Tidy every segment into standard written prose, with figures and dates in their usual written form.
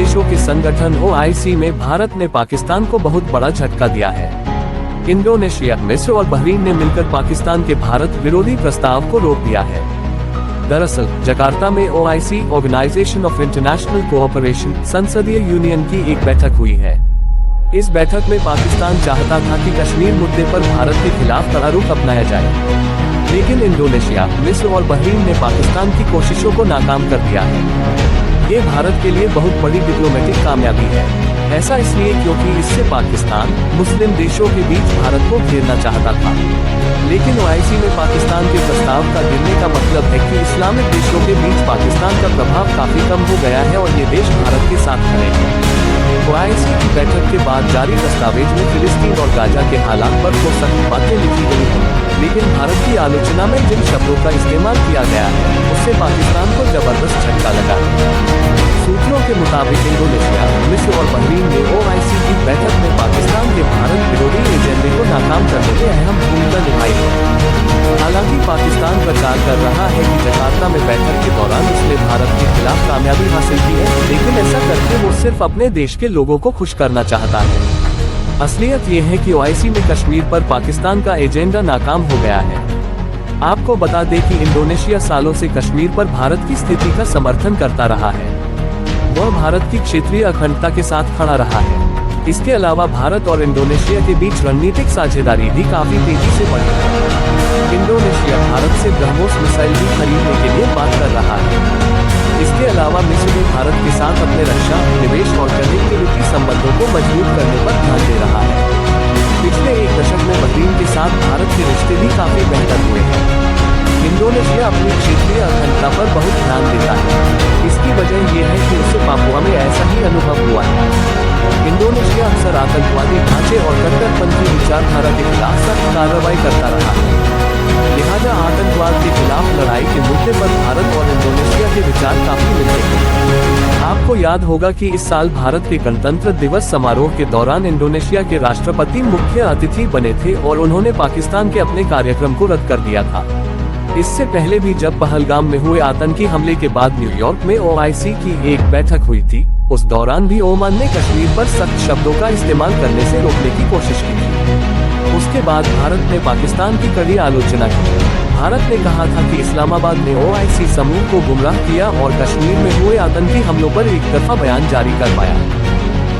देशों के संगठन OIC में भारत ने पाकिस्तान को बहुत बड़ा झटका दिया है। इंडोनेशिया, मिस्र और बहरीन ने मिलकर पाकिस्तान के भारत विरोधी प्रस्ताव को रोक दिया है। दरअसल जकार्ता में OIC organisation of international cooperation संसदीय यूनियन की एक बैठक हुई है। इस बैठक में पाकिस्तान चाहता था कि कश्मीर मुद्दे पर भारत के खिलाफ कड़ा रुख अपनाया जाए, लेकिन इंडोनेशिया, मिस्र और बहरीन ने पाकिस्तान की कोशिशों को नाकाम कर दिया है। ये भारत के लिए बहुत बड़ी डिप्लोमेटिक कामयाबी है। ऐसा इसलिए क्योंकि इससे पाकिस्तान मुस्लिम देशों के बीच भारत को घेरना चाहता था, लेकिन OIC में पाकिस्तान के प्रस्ताव का गिरने का मतलब है कि इस्लामिक देशों के बीच पाकिस्तान का प्रभाव काफी कम हो गया है और ये देश भारत के साथ खड़े हैं। OIC की बैठक के बाद जारी दस्तावेज में फिलिस्तीन और गाजा के हालात पर तो सख्त बातें लिखी गई हैं, लेकिन भारत की आलोचना में जिन शब्दों का इस्तेमाल किया गया है उससे पाकिस्तान को जबरदस्त झटका लगा। सूत्रों के मुताबिक इंडोनेशिया, मिस्र और बहरीन ने OIC की बैठक में पाकिस्तान के भारत विरोधी एजेंडे को नाकाम करने में अहम भूमिका निभाई है। हालांकि पाकिस्तान प्रचार कर रहा है कि जकार्ता में बैठक के दौरान उसने भारत के खिलाफ कामयाबी हासिल की है, लेकिन ऐसा करके वो सिर्फ अपने देश के लोगों को खुश करना चाहता है। असलियत ये है कि OIC में कश्मीर पर पाकिस्तान का एजेंडा नाकाम हो गया है। आपको बता दें कि इंडोनेशिया सालों से कश्मीर पर भारत की स्थिति का समर्थन करता रहा है। वह भारत की क्षेत्रीय अखंडता के साथ खड़ा रहा है। इसके अलावा भारत और इंडोनेशिया के बीच रणनीतिक साझेदारी भी काफी तेजी से बढ़ी है। इंडोनेशिया भारत से ब्रह्मोस मिसाइल भी खरीदने के लिए बात कर रहा है। इसके अलावा मिस्र भी भारत के साथ अपने रक्षा, निवेश और कनेक्टिविटी संबंधों को मजबूत करने पर ध्यान दे रहा है। पिछले एक दशक में बहरीन के साथ भारत के रिश्ते भी काफी बेहतर हुए हैं। इंडोनेशिया अपनी क्षेत्रीय अखंडता पर बहुत ध्यान देता है। इसकी वजह यह है कि उसे पापुआ में ऐसा ही अनुभव हुआ है। इंडोनेशिया अक्सर आतंकवादी ढांचे और कट्टरपंथी विचारधारा के खिलाफ सख्त कार्रवाई करता रहा है। लिहाजा आतंकवाद के खिलाफ लड़ाई के मुद्दे पर भारत और इंडोनेशिया के विचार काफी मिलते हैं। आपको याद होगा कि इस साल भारत के गणतंत्र दिवस समारोह के दौरान इंडोनेशिया के राष्ट्रपति मुख्य अतिथि बने थे और उन्होंने पाकिस्तान के अपने कार्यक्रम को रद्द कर दिया था। इससे पहले भी जब पहलगाम में हुए आतंकी हमले के बाद न्यूयॉर्क में OIC की एक बैठक हुई थी, उस दौरान भी ओमान ने कश्मीर पर सख्त शब्दों का इस्तेमाल करने से रोकने की कोशिश की थी। उसके बाद भारत ने पाकिस्तान की कड़ी आलोचना की। भारत ने कहा था कि इस्लामाबाद ने OIC समूह को गुमराह किया और कश्मीर में हुए आतंकी हमलों पर एक तरफा बयान जारी कर पाया।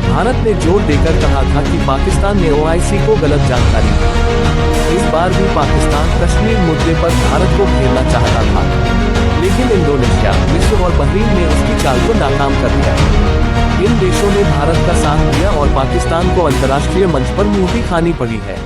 भारत ने जोर देकर कहा था कि पाकिस्तान ने OIC को गलत जानकारी दी। इस बार भी पाकिस्तान कश्मीर मुद्दे पर भारत को घेरना चाहता था, लेकिन इंडोनेशिया, मिस्र और बहरीन ने उसकी चाल को नाकाम कर दिया। इन देशों ने भारत का साथ दिया और पाकिस्तान को अंतर्राष्ट्रीय मंच पर मुंह की खानी पड़ी है।